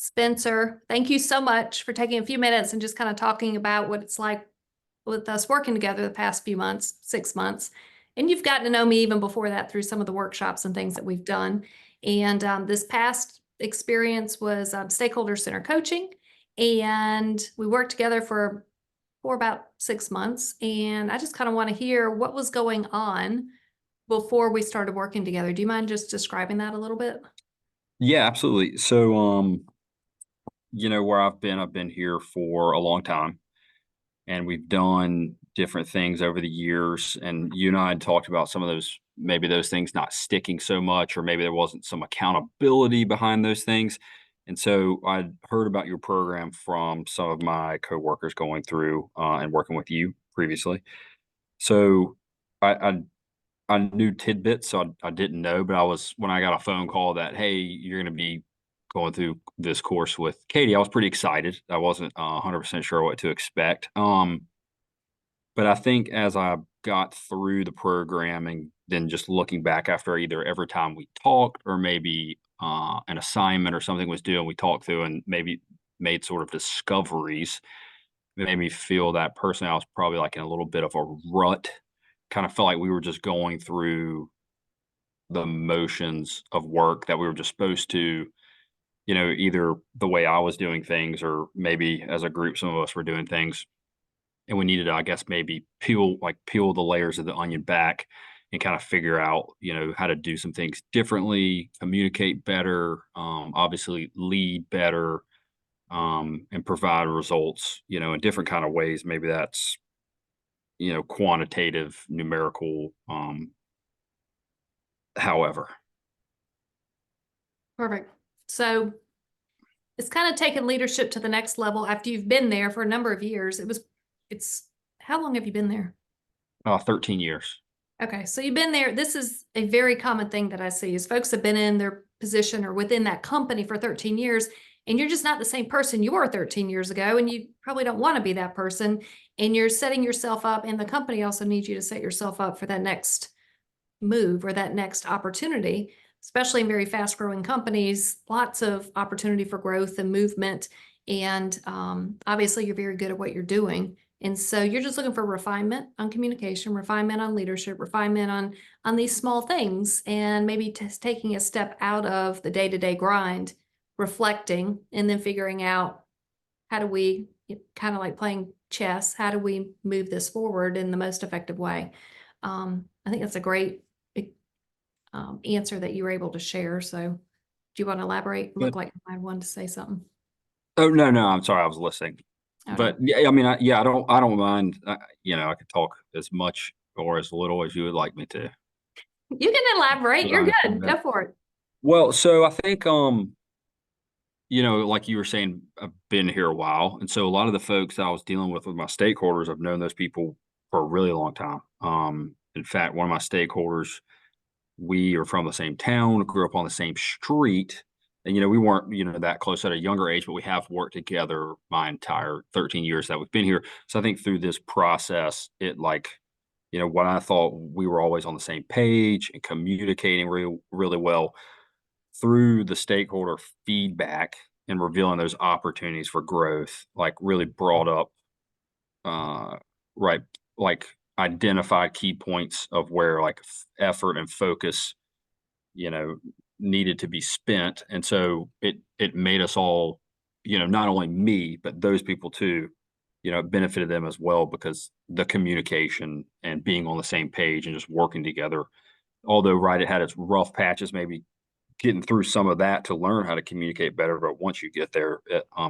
Spencer, thank you so much for taking a few minutes and just kind of talking about what it's like with us working together the past few months, 6 months. And you've gotten to know me even before that through some of the workshops and things that we've done. And this past experience was stakeholder center coaching. And we worked together for about 6 months. And I just kind of want to hear what was going on before we started working together. Do you mind just describing that a little bit? Yeah, absolutely. So, where I've been here for a long time, and we've done different things over the years. And you and I had talked about some of those, maybe those things not sticking so much, or maybe there wasn't some accountability behind those things. And so I'd heard about your program from some of my coworkers going through and working with you previously. So I I knew tidbits, so I didn't know, but I was when I got a phone call that, "Hey, you're gonna be going through this course with Katie," I was pretty excited. I wasn't 100% sure what to expect. But I think as I got through the programming, then just looking back after either every time we talked or maybe an assignment or something was due and we talked through and maybe made sort of discoveries, it made me feel that personally I was probably like in a little bit of a rut. Kind of felt like we were just going through the motions of work that we were just supposed to, either the way I was doing things or maybe as a group, some of us were doing things and we needed to, I guess, maybe peel the layers of the onion back and kind of figure out, how to do some things differently, communicate better, obviously lead better, and provide results, in different kind of ways. Maybe that's, quantitative, numerical, however. Perfect. So it's kind of taken leadership to the next level after you've been there for a number of years. It's, how long have you been there? 13 years. Okay, so you've been there. This is a very common thing that I see is folks have been in their position or within that company for 13 years, and you're just not the same person you were 13 years ago, and you probably don't want to be that person, and you're setting yourself up, and the company also needs you to set yourself up for that next move or that next opportunity, especially in very fast growing companies, lots of opportunity for growth and movement. And obviously, you're very good at what you're doing. And so you're just looking for refinement on communication, refinement on leadership, refinement on these small things, and maybe just taking a step out of the day-to-day grind, reflecting, and then figuring out how do we kind of like playing chess, how do we move this forward in the most effective way? I think that's a great answer that you were able to share. So do you want to elaborate? Look Good. like I wanted to say something. Oh, no, no, I'm sorry, I was listening. Okay. But yeah, I mean, I don't mind. I could talk as much or as little as you would like me to. You can elaborate. But You're I good. Go for it. Well, so I think, like you were saying, I've been here a while, and so a lot of the folks that I was dealing with my stakeholders, I've known those people for a really long time. In fact, one of my stakeholders, we are from the same town, grew up on the same street, and we weren't that close at a younger age, but we have worked together my entire 13 years that we've been here. So I think through this process, it like what I thought we were always on the same page and communicating really really well through the stakeholder feedback and revealing those opportunities for growth, like really brought up right, like identify key points of where like effort and focus you know, needed to be spent. And so it made us all, not only me, but those people too, it benefited them as well because the communication and being on the same page and just working together. Although, right, it had its rough patches, maybe getting through some of that to learn how to communicate better. But once you get there,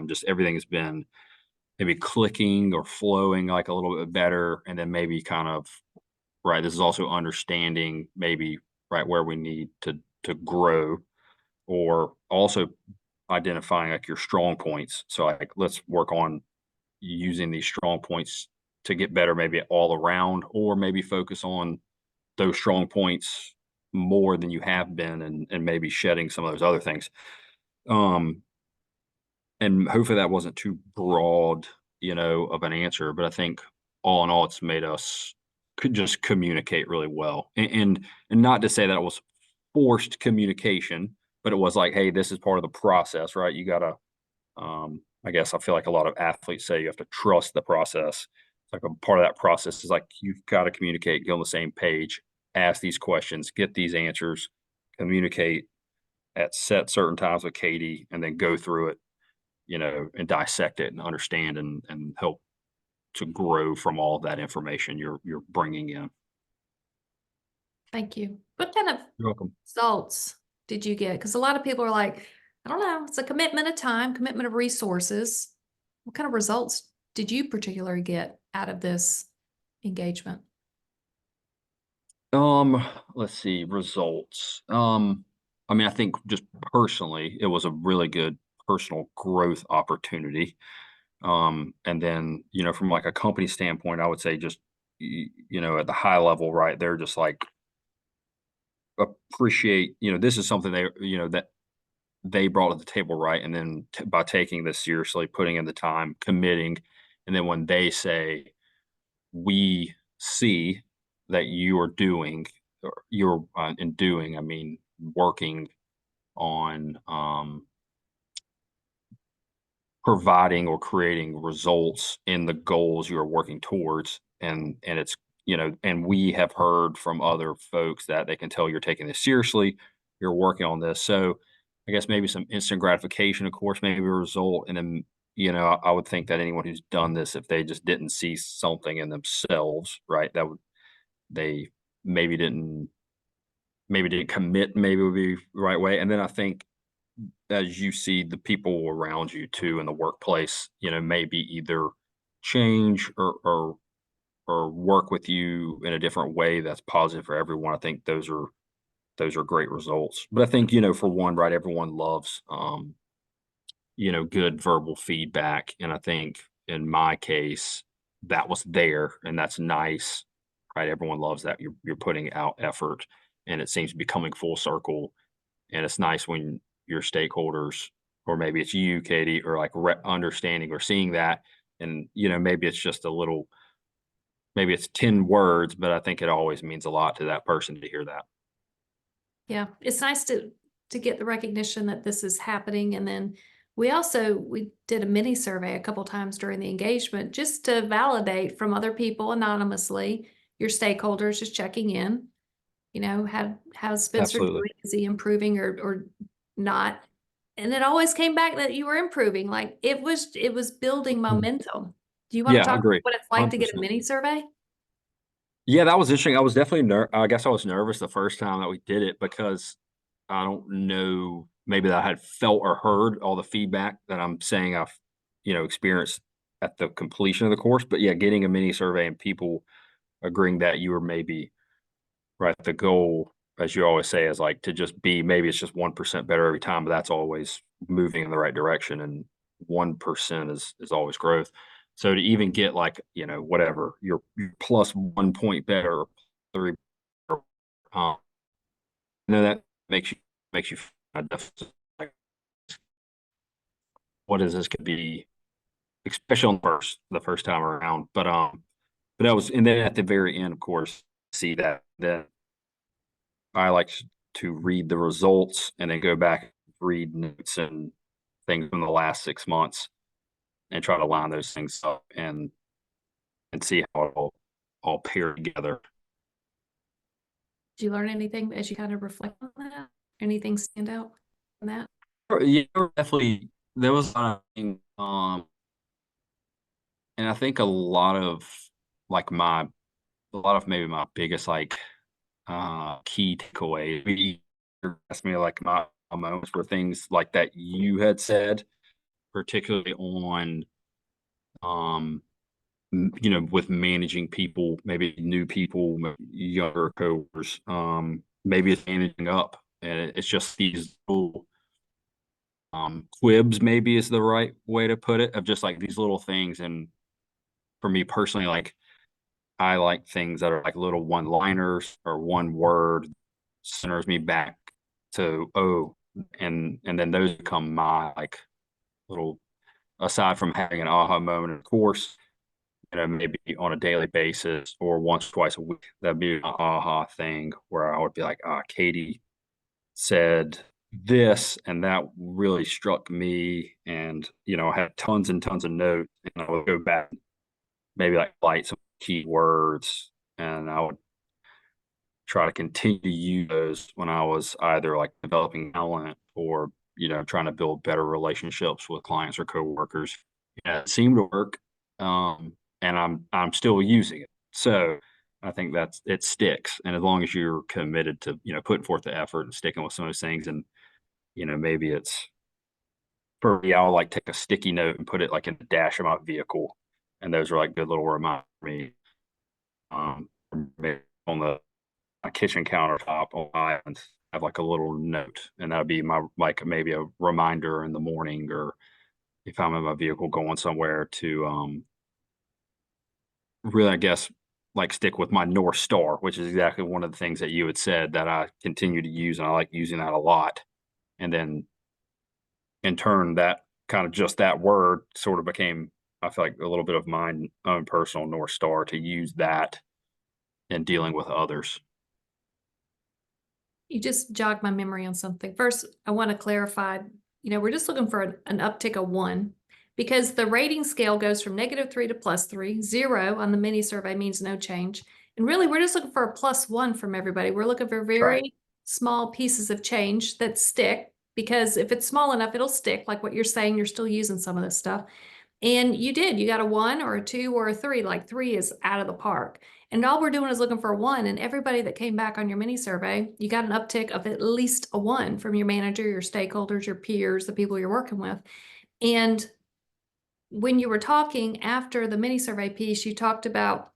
just everything has been maybe clicking or flowing like a little bit better. And then maybe kind of, right, this is also understanding maybe right where we need to grow or also identifying like your strong points. So like let's work on using these strong points to get better maybe all around or maybe focus on those strong points more than you have been and maybe shedding some of those other things. Um and hopefully that wasn't too broad, of an answer, but I think all in all it's made us could just communicate really well. And not to say that it was forced communication, but it was like, hey, this is part of the process, right? You gotta I guess I feel like a lot of athletes say you have to trust the process. It's like a part of that process is like you've got to communicate, get on the same page, ask these questions, get these answers, communicate at set certain times with Katie, and then go through it, and dissect it and understand and help to grow from all of that information you're bringing in. Thank you. What kind of You're welcome. results did you get? Because a lot of people are like, I don't know, it's a commitment of time, commitment of resources. What kind of results did you particularly get out of this engagement? Let's see, results. I mean, I think just personally, it was a really good personal growth opportunity. And then, from like a company standpoint, I would say just, at the high level, right, they're just like appreciate, this is something that they brought to the table, right? And then by taking this seriously, putting in the time, committing, and then when they say, we see that you are doing, or you're in doing, I mean, working on providing or creating results in the goals you're working towards. And it's, and we have heard from other folks that they can tell you're taking this seriously, you're working on this. So I guess maybe some instant gratification, of course, maybe a result. And then, I would think that anyone who's done this, if they just didn't see something in themselves, right, that would they maybe didn't commit, maybe would be the right way. And then I think as you see the people around you too in the workplace, maybe either change or work with you in a different way that's positive for everyone. I think those are great results. But I think, for one, right, everyone loves good verbal feedback. And I think in my case, that was there and that's nice. Right. Everyone loves that. You're putting out effort and it seems to be coming full circle. And it's nice when your stakeholders, or maybe it's you, Katie, or like understanding or seeing that. And, maybe it's just maybe it's 10 words, but I think it always means a lot to that person to hear that. Yeah, it's nice to get the recognition that this is happening. And then we did a mini survey a couple times during the engagement just to validate from other people anonymously, your stakeholders just checking in, how's Spencer Absolutely. doing? Is he improving or not? And it always came back that you were improving. Like it was building momentum. Do you want to Yeah, I talk about agree. what it's like to get a 100%. mini survey? Yeah, that was interesting. I was definitely I guess I was nervous the first time that we did it because I don't know, maybe that I had felt or heard all the feedback that I'm saying I've, experienced at the completion of the course. But yeah, getting a mini survey and people agreeing that you were maybe right. The goal, as you always say, is like to just be, maybe it's just 1% better every time, but that's always moving in the right direction. And 1% is always growth. So to even get like, whatever, you're plus 1 point better, or 3, um, that makes you feel like, what is this could be, especially on the first time around. But that was, and then at the very end, of course, see that then I like to read the results and then go back, read notes and things from the last 6 months and try to line those things up and see how it all pair together. Did you learn anything as you kind of reflect on that? Anything stand out on that? Yeah, definitely there was a lot of and I think a lot of maybe my biggest like key takeaway. Maybe you asked me like my moments were things like that you had said, particularly on um with managing people, maybe new people, younger coworkers, maybe it's managing up, and it's just these little quibs, maybe is the right way to put it, of just like these little things. And for me personally, like I like things that are like little one-liners or one word centers me back to and then those become my like little, aside from having an aha moment, of course, maybe on a daily basis or once, twice a week. That'd be an aha thing where I would be like, Katie said, this and that really struck me. And, I had tons and tons of notes, and I would go back, maybe like light some key words, and I would try to continue to use those when I was either like developing talent or, trying to build better relationships with clients or coworkers. It seemed to work. And I'm still using it. So I think it sticks. And as long as you're committed to, putting forth the effort and sticking with some of those things, and, maybe it's for me, I'll like take a sticky note and put it like in the dash of my vehicle. And those are like good little reminders for me. Maybe on my kitchen countertop on my island, have like a little note, and that'll be my like maybe a reminder in the morning, or if I'm in my vehicle going somewhere to really, I guess, like stick with my North Star, which is exactly one of the things that you had said that I continue to use, and I like using that a lot. And then in turn, that kind of just that word sort of became, I feel like, a little bit of my own personal North Star to use that in dealing with others. You just jogged my memory on something. First, I want to clarify, we're just looking for an uptick of 1, because the rating scale goes from -3 to +3. 0 on the mini survey means no change. And really, we're just looking for a +1 from everybody. We're looking for Right. very small pieces of change that stick, because if it's small enough, it'll stick. Like what you're saying, you're still using some of this stuff. And you got a 1 or a 2 or a 3. Like 3 is out of the park. And all we're doing is looking for a 1. And everybody that came back on your mini survey, you got an uptick of at least a 1 from your manager, your stakeholders, your peers, the people you're working with. And when you were talking after the mini survey piece, you talked about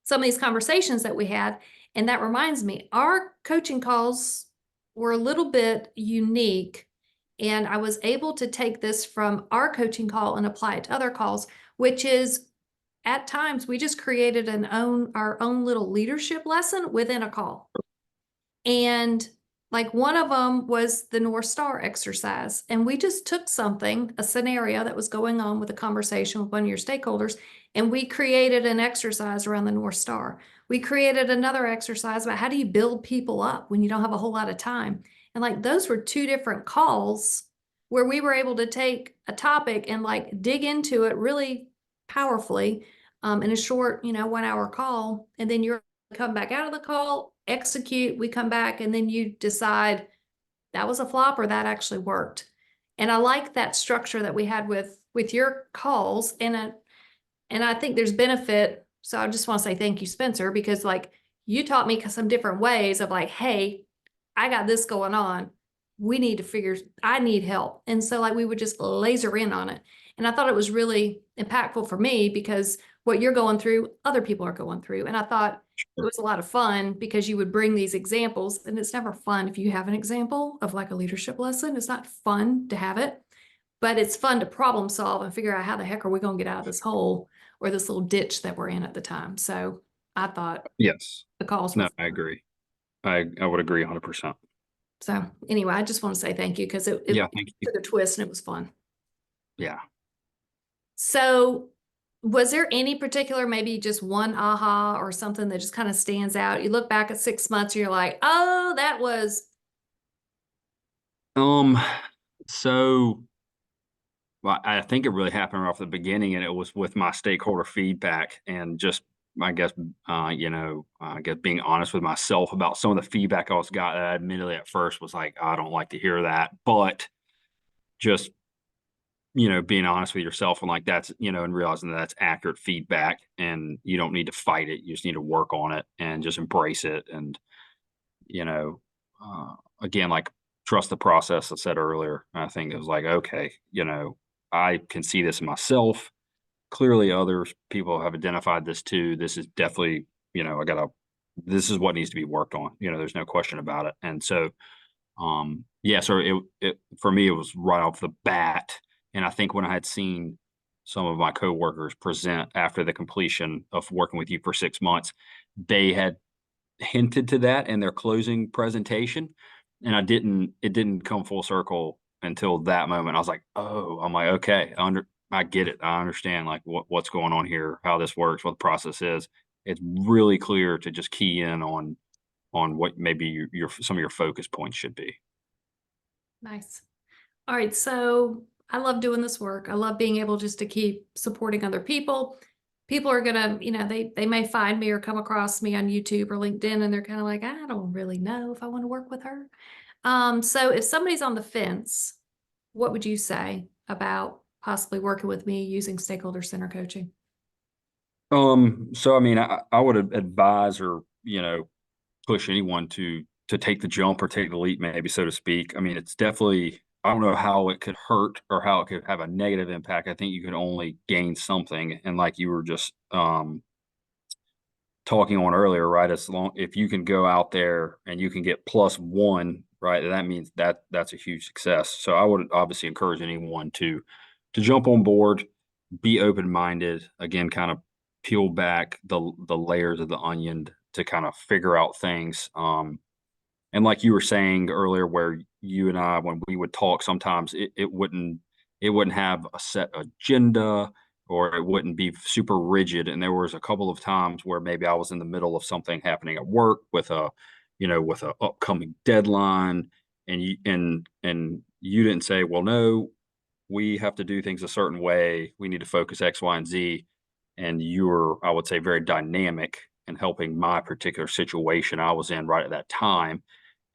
some of these conversations that we had. And that reminds me, our coaching calls were a little bit unique. And I was able to take this from our coaching call and apply it to other calls, which is, at times we just created our own little leadership lesson within a call. And like one of them was the North Star exercise. And we just took something, a scenario that was going on with a conversation with one of your stakeholders, and we created an exercise around the North Star. We created another exercise about how do you build people up when you don't have a whole lot of time. And like those were 2 different calls where we were able to take a topic and like dig into it really powerfully, in a short, 1-hour call. And then you're come back out of the call, execute, we come back, and then you decide that was a flop or that actually worked. And I like that structure that we had with your calls. And I think there's benefit. So I just want to say thank you, Spencer, because like you taught me some different ways of like, hey, I got this going on. I need help. And so like we would just laser in on it. And I thought it was really impactful for me, because what you're going through, other people are going through. And I thought it was a lot of fun because you would bring these examples, and it's never fun if you have an example of like a leadership lesson. It's not fun to have it, but it's fun to problem solve and figure out how the heck are we going to get out of this hole or this little ditch that we're in at the time. So I thought Yes. the calls were No, I fun. agree. I would agree 100%. So anyway, I just want to say thank you, because it Yeah, thank you. took a twist and it was fun. Yeah. So was there any particular, maybe just one aha or something that just kind of stands out? You look back at 6 months and you're like, oh, that was. Um, so well, I think it really happened right off the beginning, and it was with my stakeholder feedback, and just, I guess, I guess being honest with myself about some of the feedback I was got. That admittedly at first was like, I don't like to hear that, but just, being honest with yourself, and like that's, and realizing that that's accurate feedback, and you don't need to fight it. You just need to work on it and just embrace it. And, you know, again, like trust the process I said earlier. I think it was like, okay, I can see this in myself. Clearly, others people have identified this too. This is definitely, this is what needs to be worked on. There's no question about it. And so, yeah, so it for me, it was right off the bat. And I think when I had seen some of my coworkers present after the completion of working with you for 6 months, they had hinted to that in their closing presentation, and it didn't come full circle until that moment. I was like, "Oh," I'm like, "Okay, I get it. I understand, like, what's going on here, how this works, what the process is." It's really clear to just key in on what maybe your some of your focus points should be. Nice. All right. So I love doing this work. I love being able just to keep supporting other people. People are gonna, they may find me or come across me on YouTube or LinkedIn and they're kind of like, I don't really know if I want to work with her. So if somebody's on the fence, what would you say about possibly working with me using stakeholder center coaching? So I mean, I would advise or, push anyone to take the jump or take the leap, maybe, so to speak. I mean, it's definitely, I don't know how it could hurt or how it could have a negative impact. I think you can only gain something. And like you were just talking on earlier, right? As long if you can go out there and you can get +1, right, that means that's a huge success. So I would obviously encourage anyone to jump on board, be open-minded, again, kind of peel back the layers of the onion to kind of figure out things. And like you were saying earlier, where you and I, when we would talk, sometimes it wouldn't have a set agenda or it wouldn't be super rigid. And there was a couple of times where maybe I was in the middle of something happening at work with with a upcoming deadline, and you didn't say, well, no, we have to do things a certain way. We need to focus X, Y, and Z. And you were, I would say, very dynamic in helping my particular situation I was in right at that time.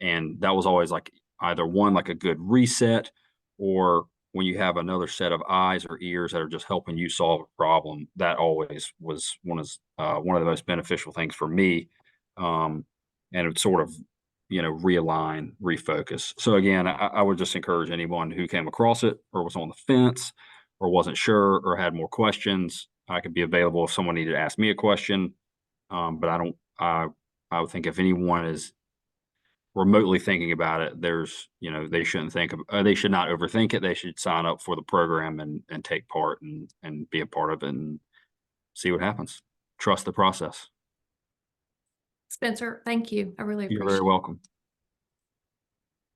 And that was always like either one, like a good reset, or when you have another set of eyes or ears that are just helping you solve a problem, that always was one of the most beneficial things for me. And it sort of, realign, refocus. So again, I would just encourage anyone who came across it or was on the fence or wasn't sure or had more questions. I could be available if someone needed to ask me a question. But I don't. I would think if anyone is remotely thinking about it, they shouldn't they should not overthink it. They should sign up for the program and take part and be a part of it and see what happens. Trust the process. Spencer, thank you. I really You're very appreciate it. welcome.